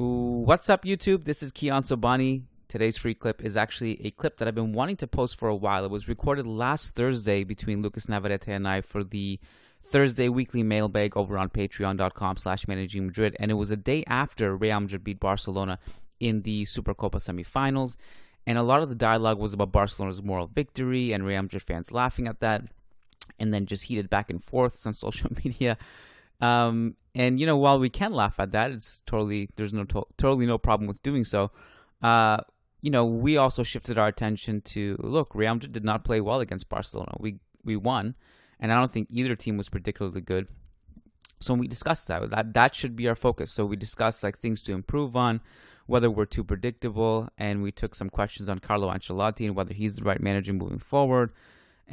What's up, YouTube? This is Kian Sobani. Today's free clip is actually a clip that I've been wanting to post for a while. It was recorded last Thursday between Lucas Navarrete and I for the Thursday weekly mailbag over on patreon.com/managing Madrid. And it was a day after Real Madrid beat Barcelona in the Supercopa semifinals. And a lot of the dialogue was about Barcelona's moral victory and Real Madrid fans laughing at that. And then just heated back and forth on social media. And while we can laugh at that, it's there's totally no problem with doing so. We also shifted our attention to, look, Real Madrid did not play well against Barcelona. We won, and I don't think either team was particularly good. So we discussed that should be our focus. So we discussed things to improve on, whether we're too predictable, and we took some questions on Carlo Ancelotti and whether he's the right manager moving forward.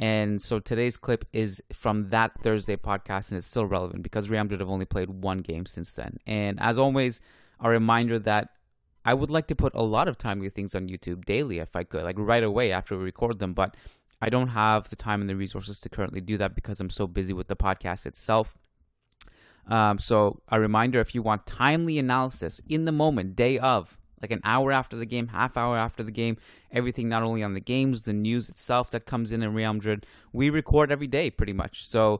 And so today's clip is from that Thursday podcast, and it's still relevant because Real Madrid have only played one game since then. And as always, a reminder that I would like to put a lot of timely things on YouTube daily if I could, right away after we record them. But I don't have the time and the resources to currently do that because I'm so busy with the podcast itself. So a reminder, if you want timely analysis in the moment, day of, an hour after the game, half hour after the game, everything not only on the games, the news itself that comes in Real Madrid. We record every day pretty much. So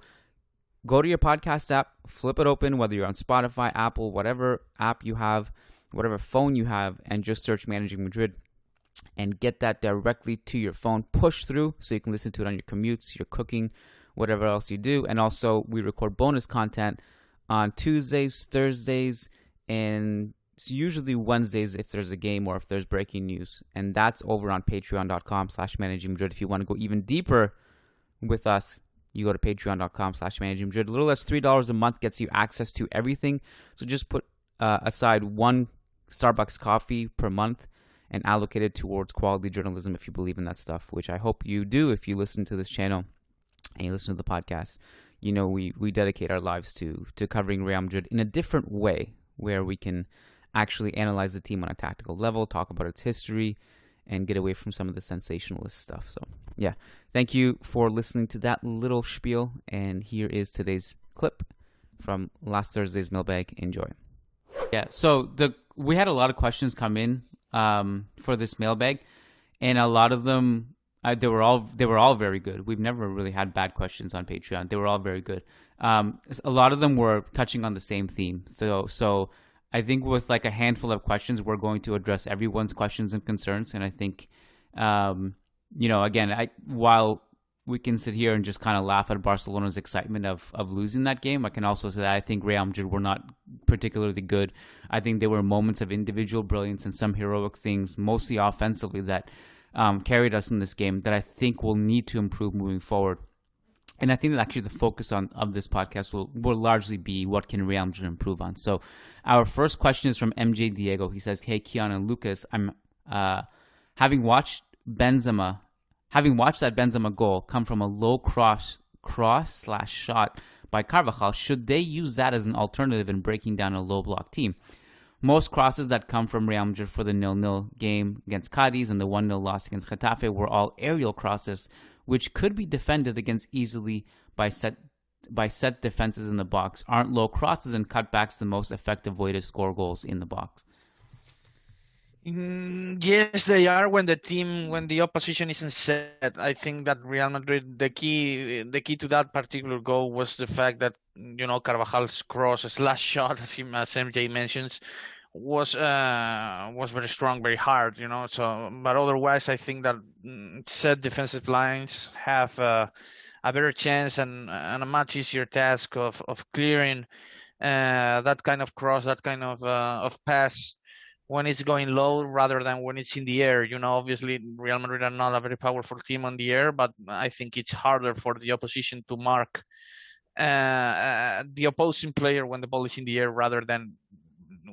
go to your podcast app, flip it open, whether you're on Spotify, Apple, whatever app you have, whatever phone you have, and just search Managing Madrid and get that directly to your phone, push through so you can listen to it on your commutes, your cooking, whatever else you do. And also we record bonus content on Tuesdays, Thursdays, and it's usually Wednesdays if there's a game or if there's breaking news. And that's over on patreon.com/managing Madrid. If you want to go even deeper with us, you go to patreon.com/managing Madrid. A little less $3 a month gets you access to everything. So just put aside one Starbucks coffee per month and allocate it towards quality journalism if you believe in that stuff, which I hope you do if you listen to this channel and you listen to the podcast. We dedicate our lives to covering Real Madrid in a different way where we can actually analyze the team on a tactical level, talk about its history, and get away from some of the sensationalist stuff. So, yeah, thank you for listening to that little spiel, and here is today's clip from last Thursday's mailbag. Enjoy. Yeah, so we had a lot of questions come in for this mailbag, and a lot of them they were all very good. We've never really had bad questions on Patreon. They were all very good. A lot of them were touching on the same theme. So I think with a handful of questions, we're going to address everyone's questions and concerns. And I think, again, while we can sit here and just kind of laugh at Barcelona's excitement of losing that game, I can also say that I think Real Madrid were not particularly good. I think there were moments of individual brilliance and some heroic things, mostly offensively, that carried us in this game that I think will need to improve moving forward. And I think that actually the focus of this podcast will largely be what can Real Madrid improve on. So our first question is from MJ Diego. He says, "Hey, Kian and Lucas, I'm having watched that Benzema goal come from a low cross/shot by Carvajal. Should they use that as an alternative in breaking down a low block team? Most crosses that come from Real Madrid for the 0-0 game against Cadiz and the 1-0 loss against Getafe were all aerial crosses, which could be defended against easily by set defenses in the box. Aren't low crosses and cutbacks the most effective way to score goals in the box?" Yes, they are when the opposition isn't set. I think that Real Madrid, the key to that particular goal was the fact that Carvajal's cross/shot, as MJ mentions, was very strong, very hard. So, but otherwise, I think that set defensive lines have a better chance and a much easier task of clearing that kind of cross, that kind of pass when it's going low rather than when it's in the air. Obviously Real Madrid are not a very powerful team on the air, but I think it's harder for the opposition to mark the opposing player when the ball is in the air rather than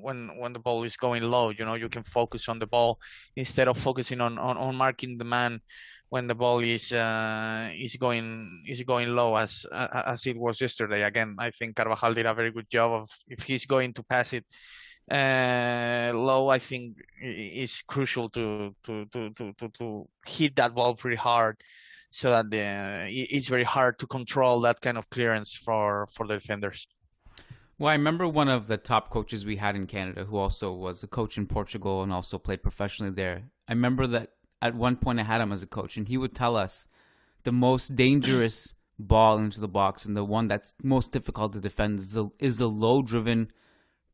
when the ball is going low. You can focus on the ball instead of focusing on marking the man when the ball is going low as it was yesterday. Again, I think Carvajal did a very good job of, if he's going to pass it low, I think is crucial to hit that ball pretty hard, so that it's very hard to control that kind of clearance for the defenders. Well, I remember one of the top coaches we had in Canada who also was a coach in Portugal and also played professionally there. I remember that at one point I had him as a coach, and he would tell us the most dangerous ball into the box and the one that's most difficult to defend is the low driven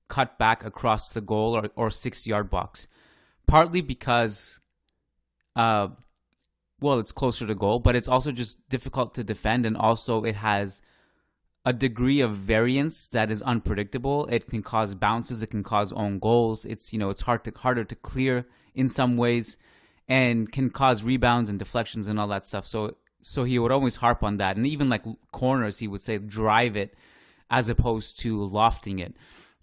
cut back across the goal or 6 yard box. Partly because, well, it's closer to goal, but it's also just difficult to defend, and also it has a degree of variance that is unpredictable. It can cause bounces. It can cause own goals. It's harder to clear in some ways, and can cause rebounds and deflections and all that stuff. So he would always harp on that, and even like corners, he would say drive it as opposed to lofting it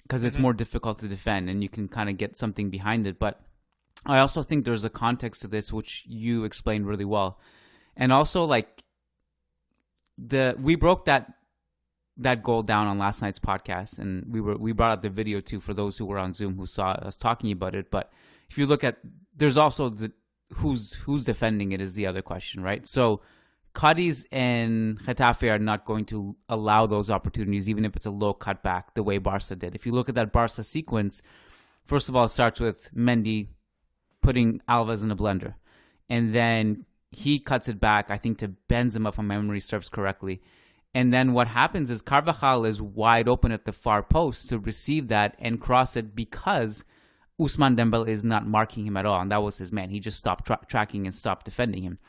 because it's more difficult to defend, and you can kind of get something behind it. But I also think there's a context to this which you explained really well, and also like we broke that goal down on last night's podcast, and we brought up the video too for those who were on Zoom who saw us talking about it. But if you look at, there's also the who's defending it is the other question, right? So Cadiz and Getafe are not going to allow those opportunities, even if it's a low cutback, the way Barca did. If you look at that Barca sequence, first of all, it starts with Mendy putting Alves in a blender, and then he cuts it back, I think, to Benzema, if my memory serves correctly. And then what happens is Carvajal is wide open at the far post to receive that and cross it because Ousmane Dembele is not marking him at all, and that was his man. He just stopped tracking and stopped defending him.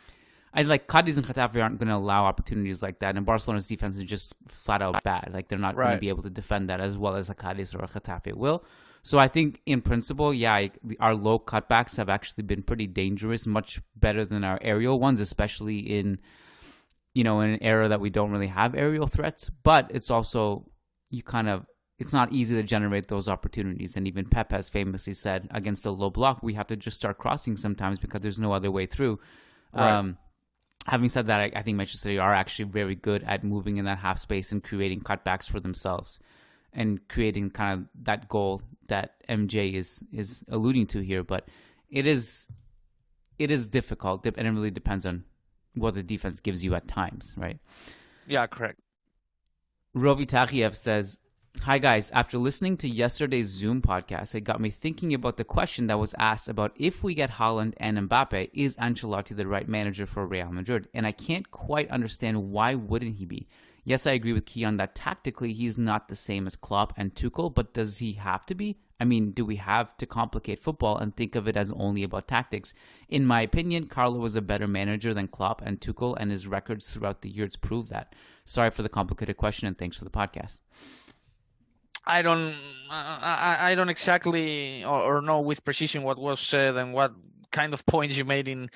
I like Cadiz and Getafe aren't going to allow opportunities like that, and Barcelona's defense is just flat out bad. Like they're not going to be able to defend that as well as a Cadiz or a Getafe will. So I think in principle, yeah, our low cutbacks have actually been pretty dangerous, much better than our aerial ones, especially in an era that we don't really have aerial threats. But it's also it's not easy to generate those opportunities. And even Pep has famously said, against a low block, we have to just start crossing sometimes because there's no other way through. Right. Having said that, I think Manchester City are actually very good at moving in that half space and creating cutbacks for themselves and creating kind of that goal that MJ is alluding to here. But it is difficult, and it really depends on what the defense gives you at times, right? Yeah, correct. Rovi Taghiev says, "Hi guys, after listening to yesterday's Zoom podcast, it got me thinking about the question that was asked about if we get Haaland and Mbappe, is Ancelotti the right manager for Real Madrid? And I can't quite understand why wouldn't he be. Yes, I agree with Keon that tactically he's not the same as Klopp and Tuchel, but does he have to be? I mean, do we have to complicate football and think of it as only about tactics? In my opinion, Carlo was a better manager than Klopp and Tuchel, and his records throughout the years prove that. Sorry for the complicated question, and thanks for the podcast." I don't exactly or know with precision what was said and what kind of points you made in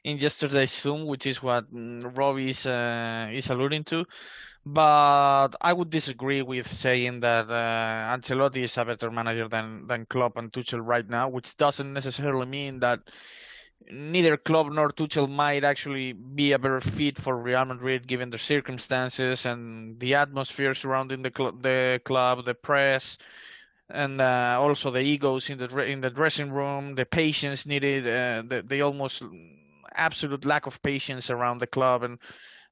yesterday's Zoom, which is what Robbie is alluding to. But I would disagree with saying that Ancelotti is a better manager than Klopp and Tuchel right now, which doesn't necessarily mean that neither Klopp nor Tuchel might actually be a better fit for Real Madrid given the circumstances and the atmosphere surrounding the club, the press, and also the egos in the dressing room, the patience needed, the almost absolute lack of patience around the club and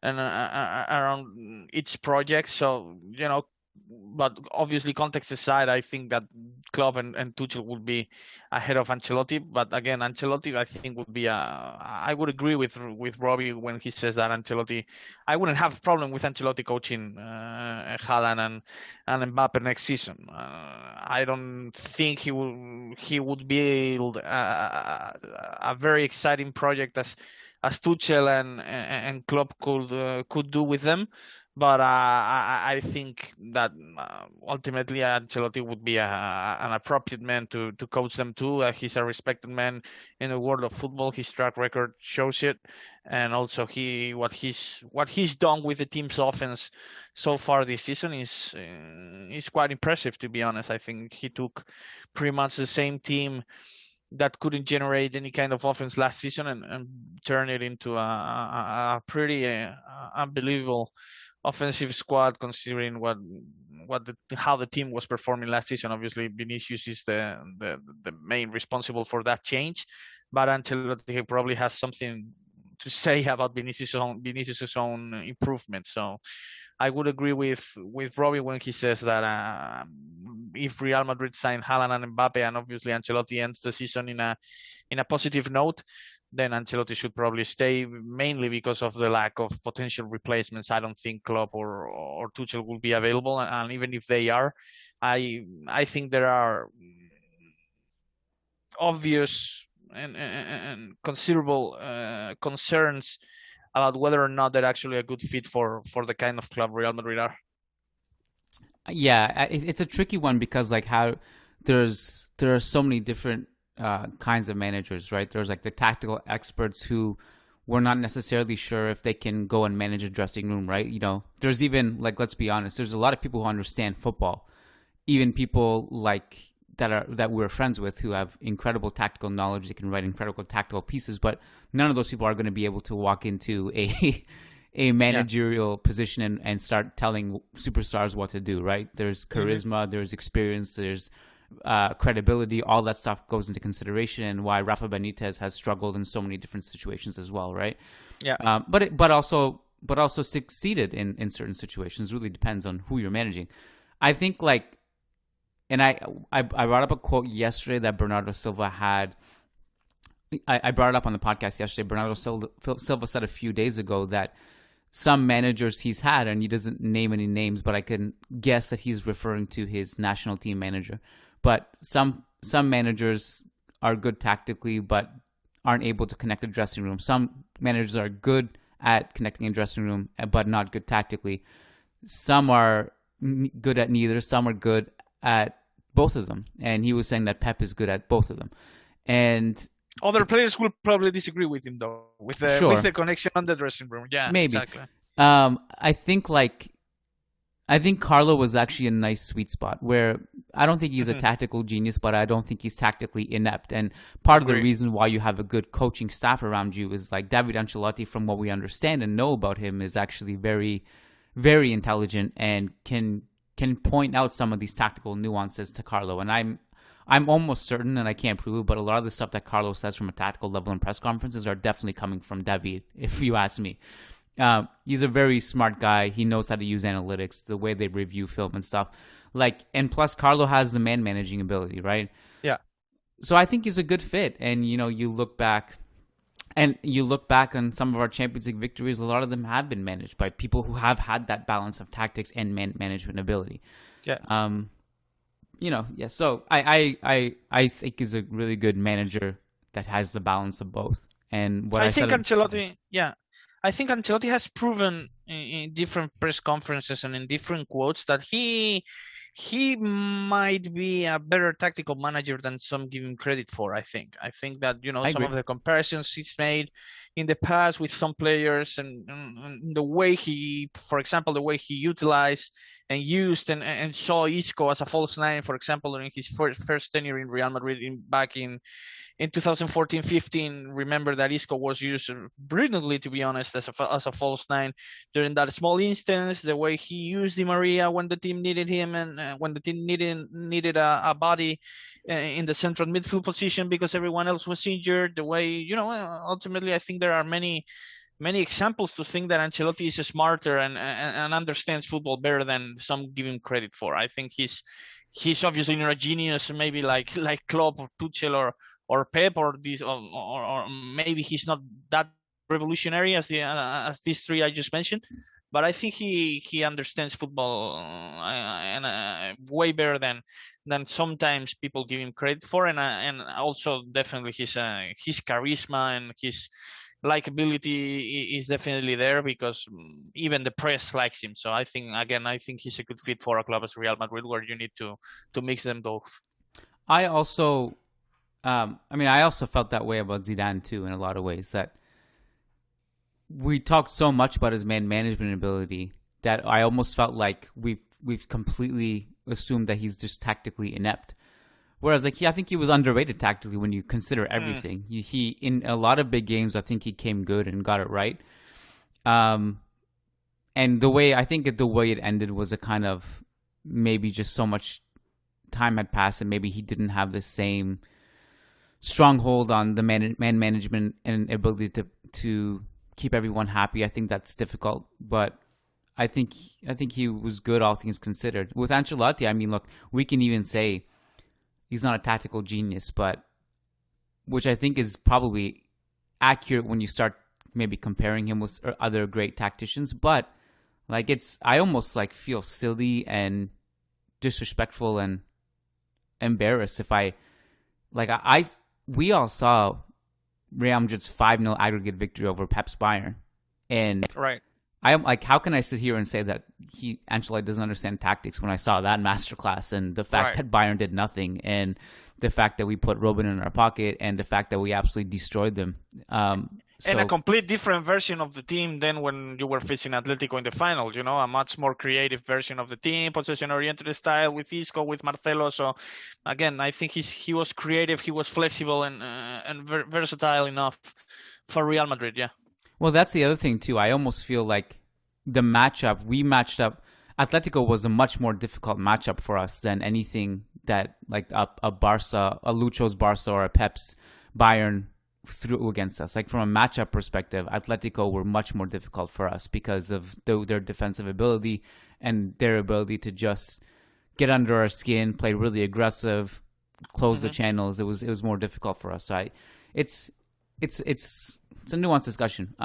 around its project. So but obviously context aside, I think that Klopp and Tuchel would be ahead of Ancelotti. But again, Ancelotti I think would be I would agree with Robbie when he says that Ancelotti, I wouldn't have a problem with Ancelotti coaching Haaland and Mbappe next season. I don't think he would build a very exciting project as Tuchel and Klopp could do with them. But I think that ultimately Ancelotti would be an appropriate man to coach them too. He's a respected man in the world of football. His track record shows it, and also what he's done with the team's offense so far this season is quite impressive. To be honest, I think he took pretty much the same team that couldn't generate any kind of offense last season and turn it into a pretty unbelievable offensive squad, considering how the team was performing last season. Obviously, Vinicius is the main responsible for that change, but Ancelotti probably has something say about Vinicius' own improvement. So I would agree with Robbie when he says that if Real Madrid sign Haaland and Mbappe, and obviously Ancelotti ends the season in a positive note, then Ancelotti should probably stay, mainly because of the lack of potential replacements. I don't think Klopp or Tuchel will be available, and even if they are, I think there are obvious and considerable concerns about whether or not they're actually a good fit for the kind of club Real Madrid are. Yeah, it's a tricky one because like how there are so many different kinds of managers, right? There's like the tactical experts who we're not necessarily sure if they can go and manage a dressing room, right? You know, there's even like, let's be honest, there's a lot of people who understand football, even people like that we're friends with who have incredible tactical knowledge. They can write incredible tactical pieces, but none of those people are going to be able to walk into a managerial position and start telling superstars what to do, right? There's charisma, there's experience, there's credibility. All that stuff goes into consideration, and why Rafa Benitez has struggled in so many different situations as well, right? Yeah. But also succeeded in certain situations. It really depends on who you're managing. I think like, and I brought up a quote yesterday that Bernardo Silva had. I brought it up on the podcast yesterday. Bernardo Silva said a few days ago that some managers he's had, and he doesn't name any names, but I can guess that he's referring to his national team manager. But some managers are good tactically, but aren't able to connect a dressing room. Some managers are good at connecting a dressing room, but not good tactically. Some are good at neither. Some are good at both of them. And he was saying that Pep is good at both of them. And other players will probably disagree with him, though, with the connection on the dressing room. Yeah, maybe. Exactly. I think Carlo was actually a nice sweet spot where I don't think he's a tactical genius, but I don't think he's tactically inept. And part of the reason why you have a good coaching staff around you is like David Ancelotti, from what we understand and know about him, is actually very, very intelligent and can point out some of these tactical nuances to Carlo. And I'm almost certain, and I can't prove it, but a lot of the stuff that Carlo says from a tactical level in press conferences are definitely coming from David, if you ask me. He's a very smart guy. He knows how to use analytics, the way they review film and stuff. And plus Carlo has the man managing ability, right? Yeah. So I think he's a good fit. And you look back on some of our Champions League victories, a lot of them have been managed by people who have had that balance of tactics and management ability. Yeah. So I think he's a really good manager that has the balance of both. And what I think Ancelotti, I think Ancelotti has proven in different press conferences and in different quotes that he might be a better tactical manager than some give him credit for. I think that some of the comparisons he's made in the past with some players and the way for example, the way he utilized and used and saw Isco as a false nine, for example, during his first tenure in Real Madrid back in 2014-15, remember that Isco was used brilliantly, to be honest, as a false nine during that small instance. The way he used Di Maria when the team needed him and when the team needed a body in the central midfield position because everyone else was injured. The way ultimately, I think there are many examples to think that Ancelotti is smarter and understands football better than some give him credit for. I think he's obviously not a genius, maybe like Klopp or Tuchel or Pep or maybe he's not that revolutionary as these three I just mentioned, but I think he understands football way better than sometimes people give him credit for, and also definitely his charisma and his likability is definitely there because even the press likes him. So I think he's a good fit for a club as Real Madrid, where you need to mix them both. I also felt that way about Zidane too, in a lot of ways. That we talked so much about his man management ability that I almost felt like we've completely assumed that he's just tactically inept. Whereas, I think he was underrated tactically when you consider everything. He in a lot of big games, I think he came good and got it right. And the way it ended was a kind of maybe just so much time had passed and maybe he didn't have the same stronghold on the man management and ability to keep everyone happy. I think that's difficult, but I think he was good, all things considered. With Ancelotti, I mean, look, we can even say he's not a tactical genius, but which I think is probably accurate when you start maybe comparing him with other great tacticians. But like I almost like feel silly and disrespectful and embarrassed if we all saw Real Madrid's 5-0 aggregate victory over Pep's Bayern, and Right. I am like, how can I sit here and say that Ancelotti doesn't understand tactics when I saw that masterclass and the fact that Bayern did nothing, and the fact that we put Robin in our pocket, and the fact that we absolutely destroyed them. And a complete different version of the team than when you were facing Atletico in the final. A much more creative version of the team, possession-oriented style with Isco, with Marcelo. So, again, I think he was creative, he was flexible, and versatile enough for Real Madrid. Yeah. Well, that's the other thing too. I almost feel like the matchup we matched up. Atletico was a much more difficult matchup for us than anything that like a Barca, a Lucho's Barca, or a Pep's Bayern threw against us. Like from a matchup perspective, Atletico were much more difficult for us because of their defensive ability and their ability to just get under our skin, play really aggressive, close the channels. It was more difficult for us. So it's a nuanced discussion.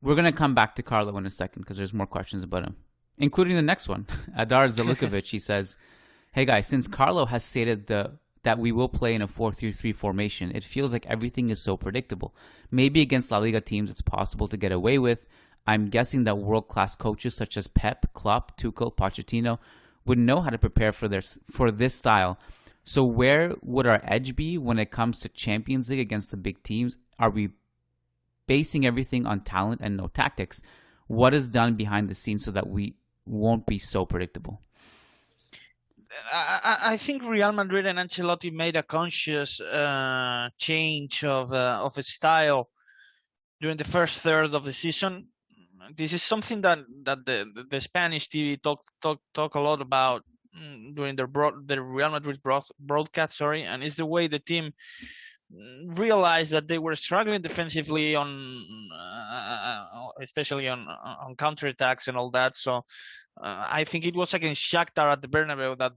We're gonna come back to Carlo in a second because there's more questions about him, including the next one. Adar Zalikovic, he says, "Hey guys, since Carlo has stated that we will play in a 4-3-3 formation, it feels like everything is so predictable. Maybe against La Liga teams it's possible to get away with. I'm guessing that world-class coaches such as Pep, Klopp, Tuchel, Pochettino would know how to prepare for this style. So where would our edge be when it comes to Champions League against the big teams? Are we basing everything on talent and no tactics? What is done behind the scenes so that we won't be so predictable?" I think Real Madrid and Ancelotti made a conscious change of a style during the first third of the season. This is something that the Spanish TV talk a lot about during the Real Madrid broadcast. And it's the way the team realized that they were struggling defensively especially on counterattacks and all that. So I think it was against Shakhtar at the Bernabeu that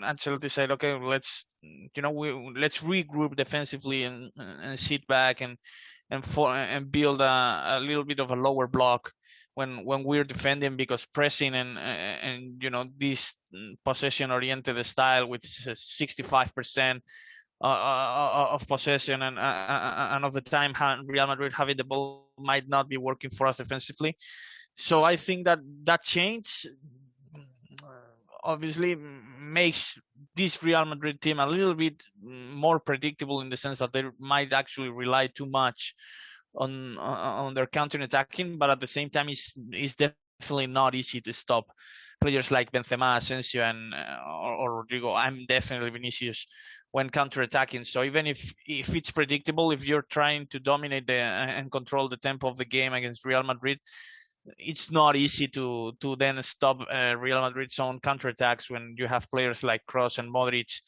Ancelotti said, "Okay, let's regroup defensively and sit back and build a little bit of a lower block when we're defending, because pressing and this possession-oriented style with 65% of possession and of the time Real Madrid having the ball might not be working for us defensively." So I think that change obviously makes this Real Madrid team a little bit more predictable, in the sense that they might actually rely too much on their counter-attacking, but at the same time it's definitely not easy to stop players like Benzema, Asensio, and or Rodrigo. I'm definitely Vinicius when counter-attacking. So even if it's predictable, if you're trying to dominate and control the tempo of the game against Real Madrid, it's not easy to then stop Real Madrid's own counterattacks when you have players like Kroos and Modric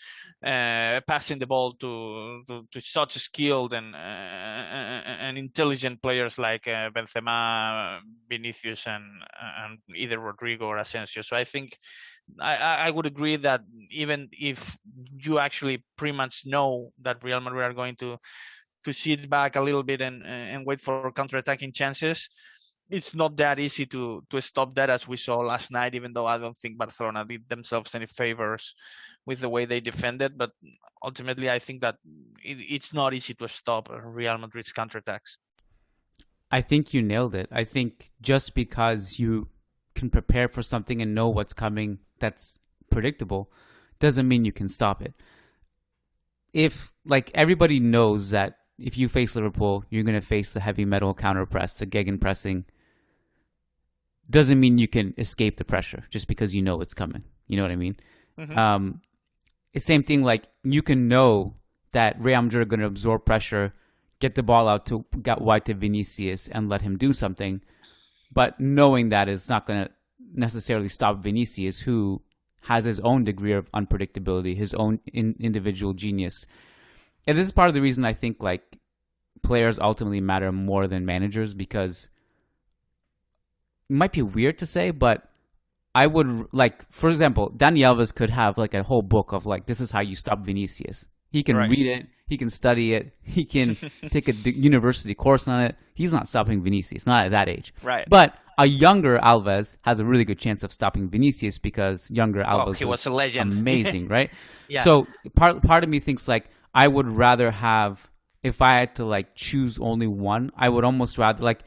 passing the ball to such skilled and intelligent players like Benzema, Vinicius, and either Rodrigo or Asensio. So I think I would agree that even if you actually pretty much know that Real Madrid are going to sit back a little bit and wait for counterattacking chances, it's not that easy to stop that, as we saw last night, even though I don't think Barcelona did themselves any favors with the way they defended. But ultimately, I think that it's not easy to stop Real Madrid's counterattacks. I think you nailed it. I think just because you can prepare for something and know what's coming that's predictable doesn't mean you can stop it. If, like, everybody knows that if you face Liverpool, you're going to face the heavy metal counter press, the gegenpressing, doesn't mean you can escape the pressure just because you know it's coming. You know what I mean? Mm-hmm. It's the same thing, like, you can know that Real Madrid are going to absorb pressure, get the ball out to get wide to Vinicius and let him do something, but knowing that is not going to necessarily stop Vinicius, who has his own degree of unpredictability, his own individual genius. And this is part of the reason I think, like, players ultimately matter more than managers, because it might be weird to say, but I would, like, for example, Dani Alves could have like a whole book of like, this is how you stop Vinicius. He can Right. read it. He can study it. He can take a university course on it. He's not stopping Vinicius, not at that age. Right. But a younger Alves has a really good chance of stopping Vinicius, because younger Alves he was a legend. amazing, right? Yeah. So part of me thinks like, I would rather have, if I had to like choose only one, I would almost rather, like,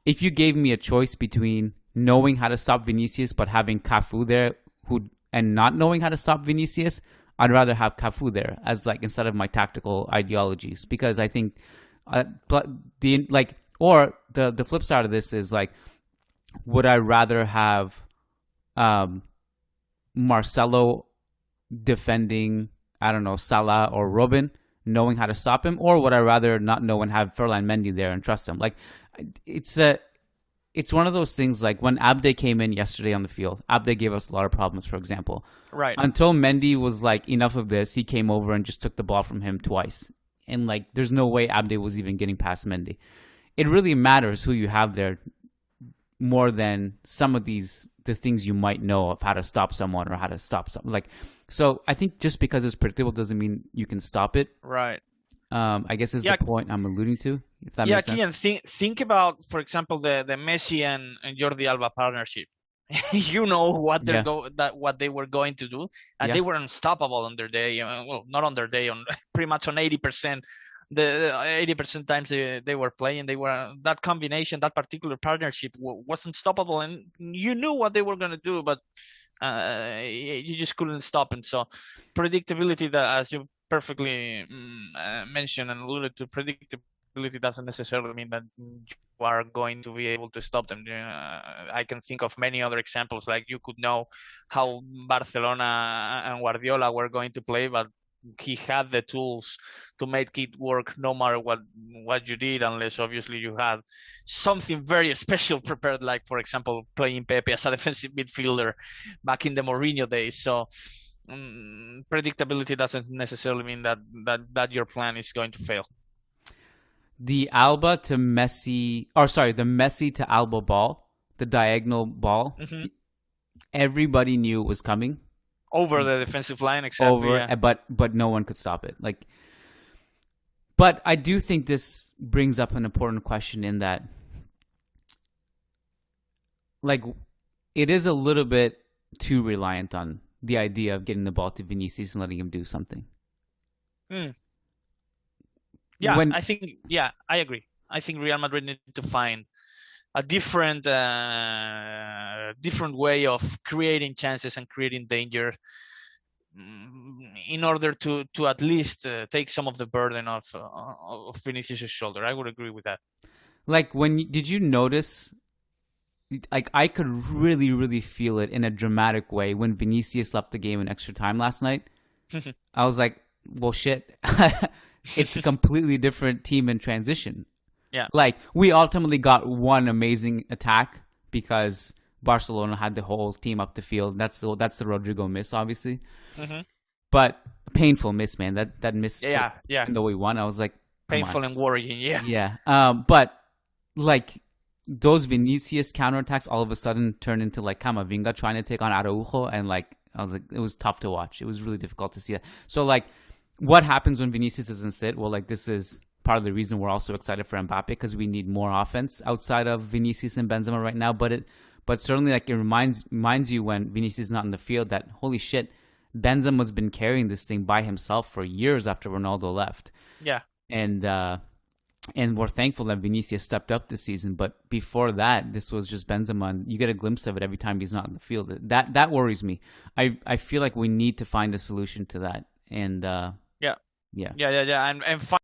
if you gave me a choice between knowing how to stop Vinicius but having Cafu there, and not knowing how to stop Vinicius, I'd rather have Cafu there as like, instead of my tactical ideologies, because I think the flip side of this is like, would I rather have Marcelo defending, I don't know, Salah or Robin, knowing how to stop him, or would I rather not know and have Ferland Mendy there and trust him? Like, it's one of those things, like when Abde came in yesterday on the field, Abde gave us a lot of problems, for example. Right. Until Mendy was like, enough of this, he came over and just took the ball from him twice. And like, there's no way Abde was even getting past Mendy. It really matters who you have there more than some of the things you might know of how to stop someone or how to stop something. Like, so I think just because it's predictable doesn't mean you can stop it. Right. I guess is the point I'm alluding to. If that makes sense. Kian, think about, for example, the Messi and Jordi Alba partnership. You know what what they were going to do, and they were unstoppable on their day. Well, not on their day, on pretty much on 80%. The 80% times they were playing, they were, that combination, that particular partnership was unstoppable, and you knew what they were going to do, but you just couldn't stop it. So predictability, that, as you perfectly mentioned and alluded to, predictability doesn't necessarily mean that you are going to be able to stop them. I can think of many other examples. Like, you could know how Barcelona and Guardiola were going to play, but he had the tools to make it work no matter what you did, unless obviously you had something very special prepared, like, for example, playing Pepe as a defensive midfielder back in the Mourinho days. So predictability doesn't necessarily mean that your plan is going to fail. The Alba to Messi, the Messi to Alba ball, the diagonal ball, everybody knew it was coming. Over the defensive line, exactly. But no one could stop it. Like, but I do think this brings up an important question, in that, like, it is a little bit too reliant on the idea of getting the ball to Vinicius and letting him do something. Yeah, I agree. I think Real Madrid need to find a different way of creating chances and creating danger, in order to at least take some of the burden of Vinicius' shoulder. I would agree with that. Like, did you notice? Like, I could really, really feel it in a dramatic way when Vinicius left the game in extra time last night. I was like, well, shit. It's a completely different team in transition. Yeah. Like, we ultimately got one amazing attack because Barcelona had the whole team up the field. That's the Rodrigo miss, obviously. But painful miss, man. That miss. Yeah. Even though we won, I was like, painful and worrying. Yeah. Yeah. But like, those Vinicius counterattacks all of a sudden turned into like Camavinga trying to take on Araujo, and like, I was like, it was tough to watch. It was really difficult to see that. So like, what happens when Vinicius doesn't sit? Well, like, this is part of the reason we're also excited for Mbappe, because we need more offense outside of Vinicius and Benzema right now. But certainly, like, it reminds you when Vinicius is not in the field that, holy shit, Benzema's been carrying this thing by himself for years after Ronaldo left. Yeah. And we're thankful that Vinicius stepped up this season. But before that, this was just Benzema, and you get a glimpse of it every time he's not in the field. That worries me. I feel like we need to find a solution to that. And Yeah. And